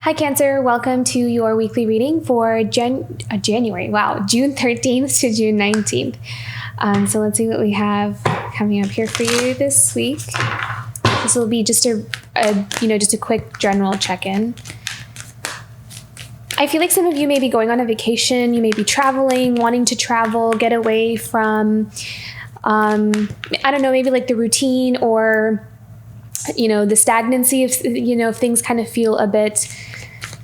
Hi, Cancer. Welcome to your weekly reading for January. Wow, June 13th to June 19th. So let's see what we have coming up here for you this week. This will be just a quick general check-in. I feel like some of you may be going on a vacation. You may be traveling, wanting to travel, get away from, maybe like the routine or the stagnancy of, if things kind of feel a bit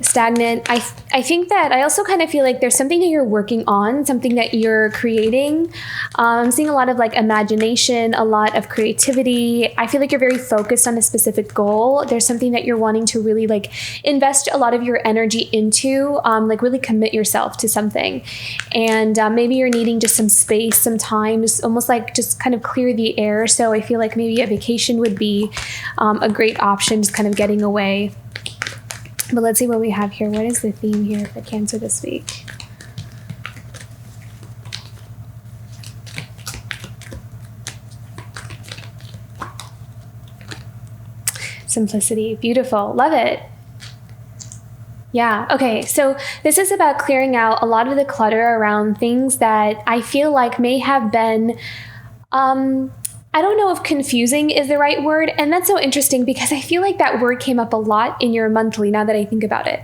stagnant. I think that I also kind of feel like there's something that you're working on, something that you're creating. I'm seeing a lot of like imagination, a lot of creativity. I feel like you're very focused on a specific goal. There's something that you're wanting to really like invest a lot of your energy into, like really commit yourself to something. And maybe you're needing just some space, some time, just almost like just kind of clear the air. So I feel like maybe a vacation would be a great option, just kind of getting away. But let's see what we have here. What is the theme here for Cancer this week? Simplicity. Beautiful. Love it. Yeah. Okay. So this is about clearing out a lot of the clutter around things that I feel like may have been, I don't know if confusing is the right word. And that's so interesting because I feel like that word came up a lot in your monthly now that I think about it.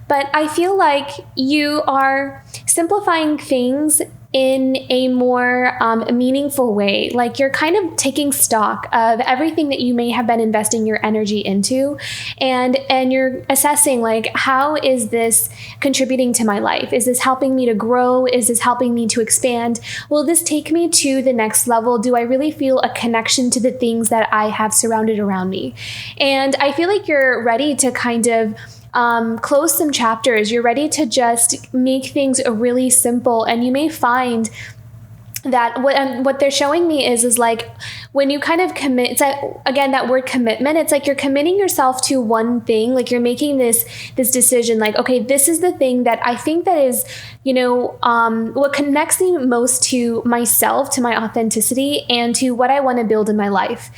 But I feel like you are simplifying things in a more meaningful way. Like you're kind of taking stock of everything that you may have been investing your energy into, and you're assessing like, how is this contributing to my life? Is this helping me to grow? Is this helping me to expand? Will this take me to the next level? Do I really feel a connection to the things that I have surrounded around me? And I feel like you're ready to kind of close some chapters. You're ready to just make things really simple, and you may find that what they're showing me is like when you kind of commit, it's like, again, that word commitment, it's like you're committing yourself to one thing, like you're making this decision, like, okay, this is the thing that I think that is, what connects me most to myself, to my authenticity, and to what I want to build in my life.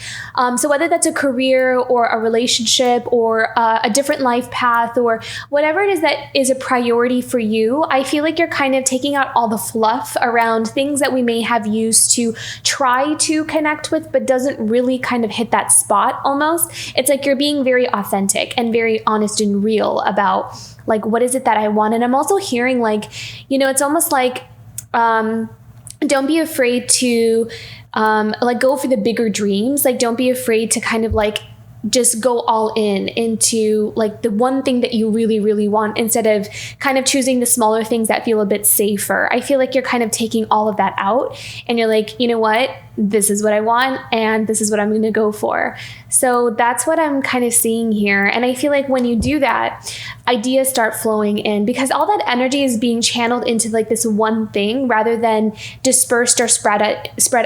So whether that's a career or a relationship or a different life path or whatever it is that is a priority for you, I feel like you're kind of taking out all the fluff around things that we may have used to try to connect with, but doesn't really kind of hit that spot almost. It's like you're being very authentic and very honest and real about like, what is it that I want? And I'm also hearing like, it's almost like, don't be afraid to like go for the bigger dreams. Like, don't be afraid to kind of like just go all into like the one thing that you really, really want, instead of kind of choosing the smaller things that feel a bit safer. I feel like you're kind of taking all of that out and you're like, you know what? This is what I want and this is what I'm going to go for. So that's what I'm kind of seeing here. And I feel like when you do that, ideas start flowing in because all that energy is being channeled into like this one thing rather than dispersed or spread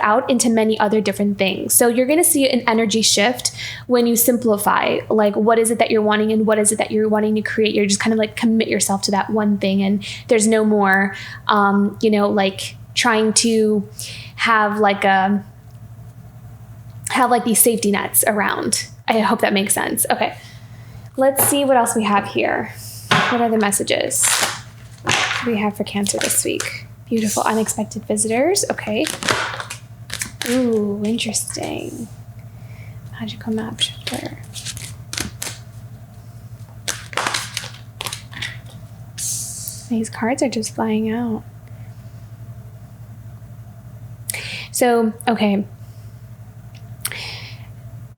out into many other different things. So you're going to see an energy shift when you simplify, like, what is it that you're wanting and what is it that you're wanting to create. You're just kind of like commit yourself to that one thing. And there's no more, like trying to have these safety nets around. I hope that makes sense. Okay. Let's see what else we have here. What are the messages we have for Cancer this week? Beautiful unexpected visitors. Okay. Ooh, interesting. Magical map shifter. These cards are just flying out. So, okay.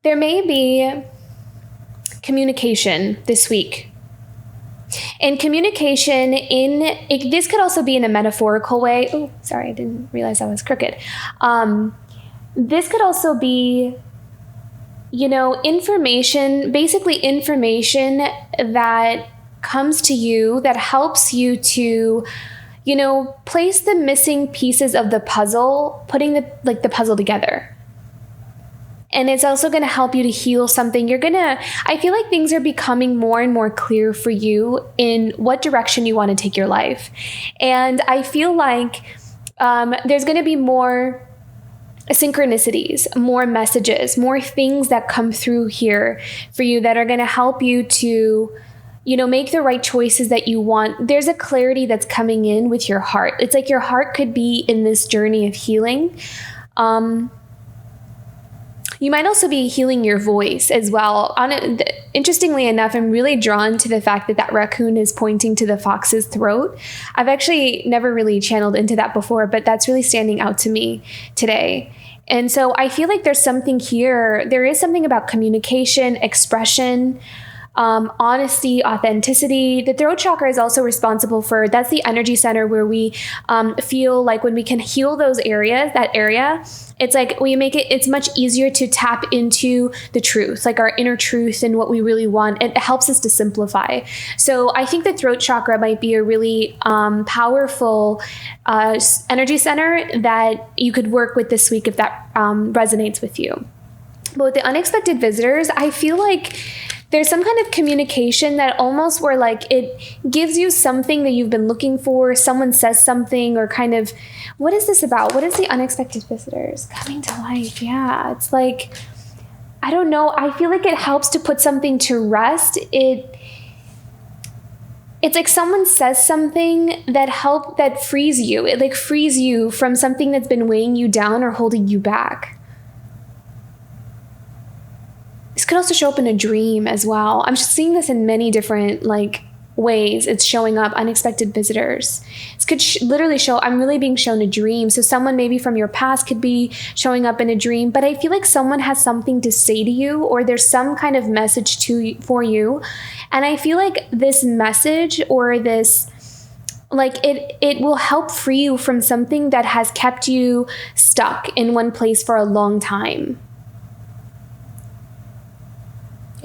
There may be communication this week. And communication this could also be in a metaphorical way. Oh, sorry, I didn't realize I was crooked. This could also be, information that comes to you that helps you to, place the missing pieces of the puzzle, putting the puzzle together. And it's also going to help you to heal something. I feel like things are becoming more and more clear for you in what direction you want to take your life. And I feel like there's going to be more synchronicities, more messages, more things that come through here for you that are going to help you to make the right choices that you want. There's a clarity that's coming in with your heart. It's like your heart could be in this journey of healing. You might also be healing your voice as well. Interestingly enough, I'm really drawn to the fact that raccoon is pointing to the fox's throat. I've actually never really channeled into that before, but that's really standing out to me today. And so I feel like there's something here. There is something about communication, expression, honesty, authenticity. The throat chakra is also responsible for, that's the energy center where we feel like when we can heal that area, it's like it's much easier to tap into the truth, like our inner truth and what we really want. It helps us to simplify. So I think the throat chakra might be a really powerful energy center that you could work with this week if that resonates with you. But with the unexpected visitors, I feel like there's some kind of communication that almost where like it gives you something that you've been looking for. Someone says something or kind of, what is this about? What is the unexpected visitors coming to life? Yeah, it's like, I don't know. I feel like it helps to put something to rest. It's like someone says something that frees you. It like frees you from something that's been weighing you down or holding you back. This could also show up in a dream as well. I'm just seeing this in many different ways. It's showing up, unexpected visitors. This could literally show, I'm really being shown a dream. So someone maybe from your past could be showing up in a dream, but I feel like someone has something to say to you, or there's some kind of message for you. And I feel like this message or this, it will help free you from something that has kept you stuck in one place for a long time.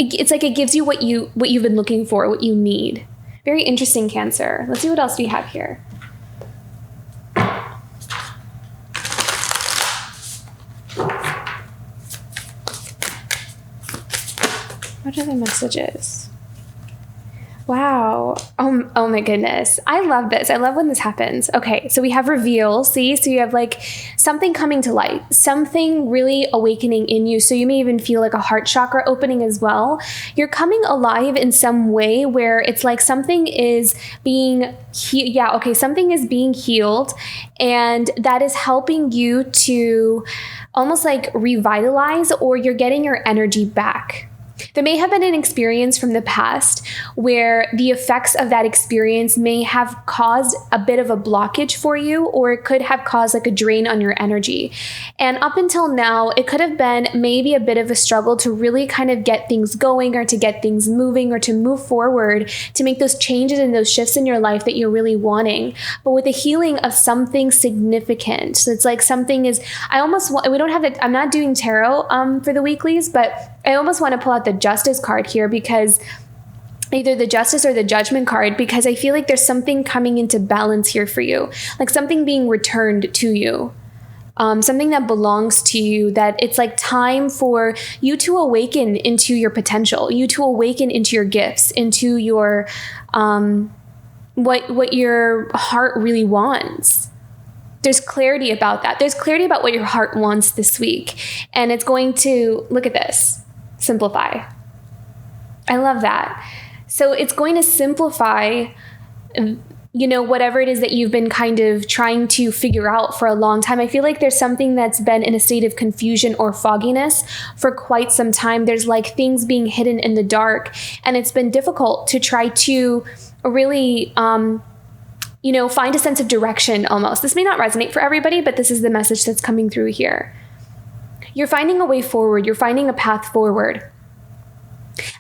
It's like it gives you what you've been looking for, what you need. Very interesting, Cancer. Let's see what else we have here. What are the messages? Wow. Oh my goodness. I love this. I love when this happens. Okay, so we have reveal. See? So you have something coming to light, something really awakening in you. So you may even feel like a heart chakra opening as well. You're coming alive in some way where it's like something is being something is being healed, and that is helping you to almost revitalize, or you're getting your energy back. There may have been an experience from the past where the effects of that experience may have caused a bit of a blockage for you, or it could have caused a drain on your energy. And up until now, it could have been maybe a bit of a struggle to really kind of get things going, or to get things moving, or to move forward, to make those changes and those shifts in your life that you're really wanting. But with the healing of something significant, so it's like something is, I'm not doing tarot for the weeklies, but I almost want to pull out the Justice card here, because either the Justice or the Judgment card, because I feel like there's something coming into balance here for you, like something being returned to you, something that belongs to you, that it's like time for you to awaken into your potential, you to awaken into your gifts, into your what your heart really wants. There's clarity about that. There's clarity about what your heart wants this week, and it's going to, look at this, simplify. I love that. So it's going to simplify, whatever it is that you've been kind of trying to figure out for a long time. I feel like there's something that's been in a state of confusion or fogginess for quite some time. There's things being hidden in the dark, and it's been difficult to try to really, find a sense of direction almost. This may not resonate for everybody, but this is the message that's coming through here. You're finding a way forward. You're finding a path forward.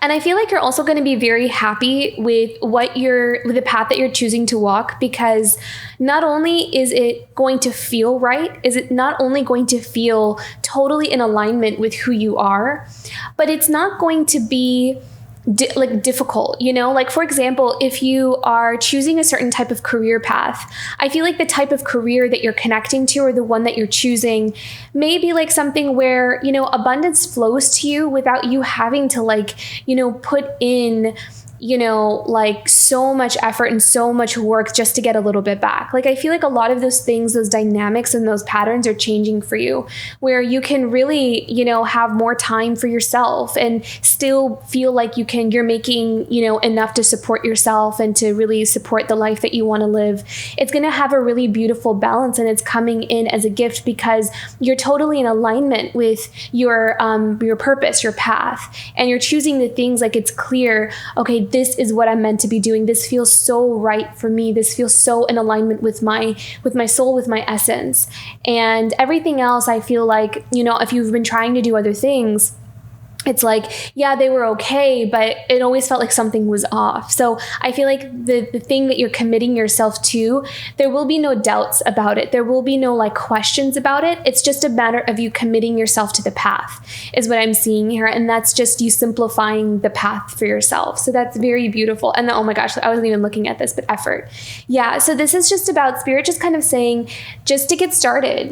And I feel like you're also going to be very happy with with the path that you're choosing to walk, because not only is it going to feel right, is it not only going to feel totally in alignment with who you are, but it's not going to be difficult, for example, if you are choosing a certain type of career path, I feel like the type of career that you're connecting to, or the one that you're choosing, may be something where, abundance flows to you without you having to put in like so much effort and so much work just to get a little bit back. Like I feel like a lot of those things, those dynamics and those patterns are changing for you, where you can really, have more time for yourself and still feel like you're making, enough to support yourself and to really support the life that you want to live. It's going to have a really beautiful balance, and it's coming in as a gift because you're totally in alignment with your purpose, your path, and you're choosing the things like it's clear, okay, this is what I'm meant to be doing. This feels so right for me. This feels so in alignment with my soul, with my essence. And everything else, I feel like, if you've been trying to do other things, it's like, yeah, they were okay, but it always felt like something was off. So I feel like the thing that you're committing yourself to, there will be no doubts about it. There will be no like questions about it. It's just a matter of you committing yourself to the path is what I'm seeing here. And that's just you simplifying the path for yourself. So that's very beautiful. And then, oh my gosh, I wasn't even looking at this, but effort. Yeah. So this is just about Spirit just kind of saying, just to get started,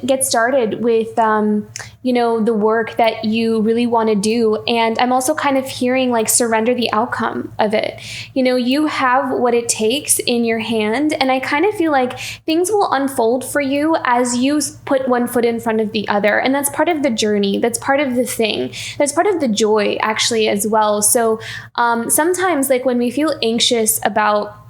get started with, the work that you really want to do. And I'm also kind of hearing like surrender the outcome of it. You have what it takes in your hand. And I kind of feel like things will unfold for you as you put one foot in front of the other. And that's part of the journey. That's part of the thing. That's part of the joy actually as well. So sometimes like when we feel anxious about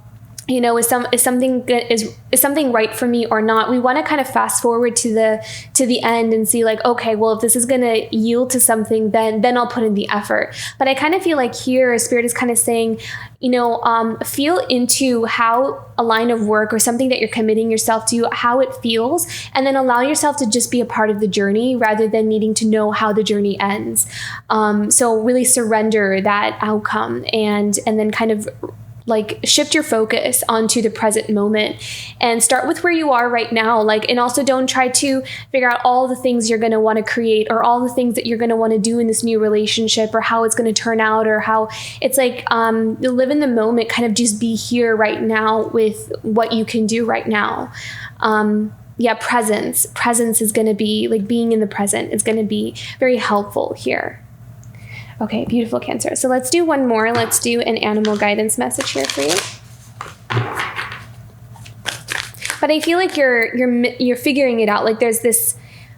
is something right for me or not? We want to kind of fast forward to the end and see like, okay, well, if this is going to yield to something, then I'll put in the effort. But I kind of feel like here, Spirit is kind of saying, feel into how a line of work or something that you're committing yourself to, how it feels, and then allow yourself to just be a part of the journey rather than needing to know how the journey ends. So really surrender that outcome and then kind of like shift your focus onto the present moment and start with where you are right now. And also don't try to figure out all the things you're going to want to create or all the things that you're going to want to do in this new relationship or how it's going to turn out or how it's like, live in the moment, kind of just be here right now with what you can do right now. Presence is going to be like being in the present is going to be very helpful here. Okay, beautiful, Cancer. So let's do one more. Let's do an animal guidance message here for you. But I feel like you're figuring it out. Like there's this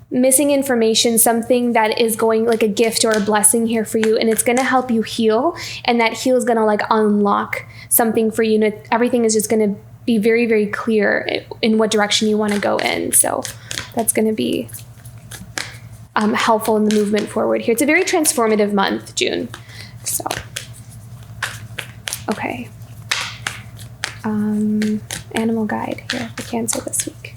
missing information, something that is going like a gift or a blessing here for you, and it's going to help you heal. And that heal is going to like unlock something for you. And everything is just going to be very, very clear in what direction you want to go in. So that's going to be helpful in the movement forward here. It's a very transformative month, June. So, okay. Animal guide here for Cancer this week.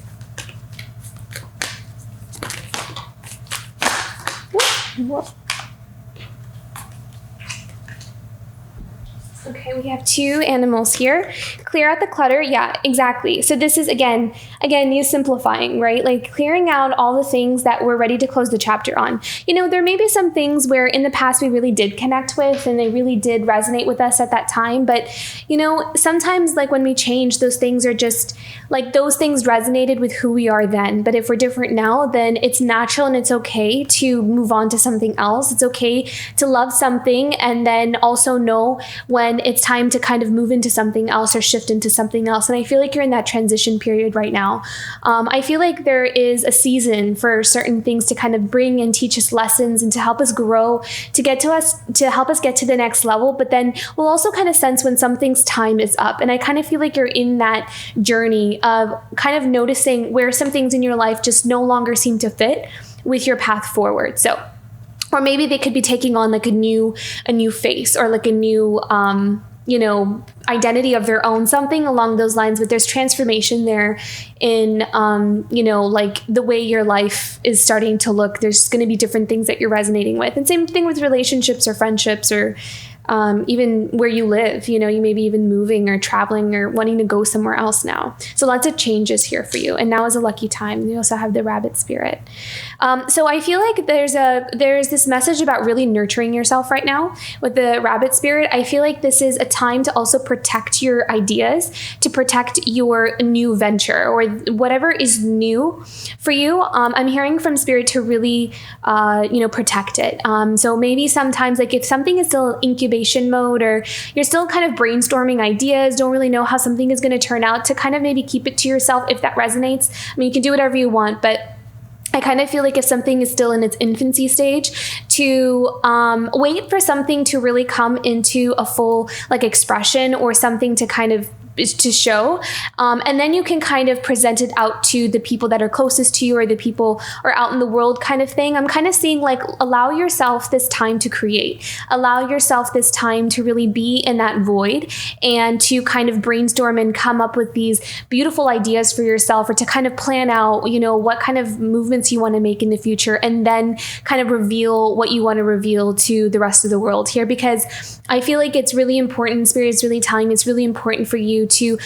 Whoa. Okay, we have two animals here. Clear out the clutter. Yeah, exactly. So this is, again, you simplifying, right? Like clearing out all the things that we're ready to close the chapter on. There may be some things where in the past we really did connect with and they really did resonate with us at that time. But, sometimes like when we change, those things are just like those things resonated with who we are then. But if we're different now, then it's natural and it's okay to move on to something else. It's okay to love something and then also know when it's time to kind of move into something else or shift into something else. And I feel like you're in that transition period right now. I feel like there is a season for certain things to kind of bring and teach us lessons and to help us grow, to help us get to the next level. But then we'll also kind of sense when something's time is up. And I kind of feel like you're in that journey of kind of noticing where some things in your life just no longer seem to fit with your path forward. So, or maybe they could be taking on like a new face or like a new, identity of their own, something along those lines. But there's transformation there in, like the way your life is starting to look. There's going to be different things that you're resonating with. And same thing with relationships or friendships or even where you live, you may be even moving or traveling or wanting to go somewhere else now. So lots of changes here for you. And now is a lucky time. You also have the rabbit spirit. So I feel like there's this message about really nurturing yourself right now with the rabbit spirit. I feel like this is a time to also protect your ideas, to protect your new venture or whatever is new for you. I'm hearing from spirit to really, protect it. So maybe sometimes like if something is still incubating incubation mode, or you're still kind of brainstorming ideas, don't really know how something is going to turn out, to kind of maybe keep it to yourself if that resonates. I mean, you can do whatever you want, but I kind of feel like if something is still in its infancy stage, to wait for something to really come into a full like expression, or something to kind of to show, and then you can kind of present it out to the people that are closest to you, or the people are out in the world kind of thing. I'm kind of seeing like, allow yourself this time to create, allow yourself this time to really be in that void, and to kind of brainstorm and come up with these beautiful ideas for yourself, or to kind of plan out, you know, what kind of movements you want to make in the future, and then kind of reveal what you want to reveal to the rest of the world here. Because I feel like it's really important, Spirit is really telling me it's really important for you to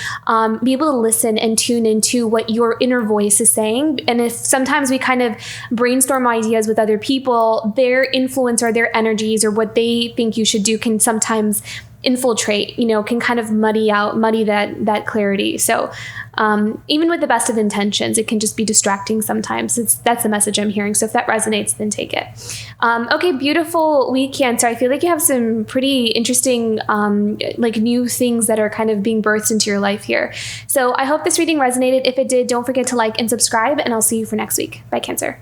be able to listen and tune into what your inner voice is saying. And if sometimes we kind of brainstorm ideas with other people, their influence or their energies or what they think you should do can sometimes infiltrate, you know, can kind of muddy that clarity. So even with the best of intentions, it can just be distracting sometimes. That's the message I'm hearing. So if that resonates, then take it. Okay, beautiful week, Cancer. I feel like you have some pretty interesting like new things that are kind of being birthed into your life here. So I hope this reading resonated. If it did, don't forget to like and subscribe, and I'll see you for next week. Bye, Cancer.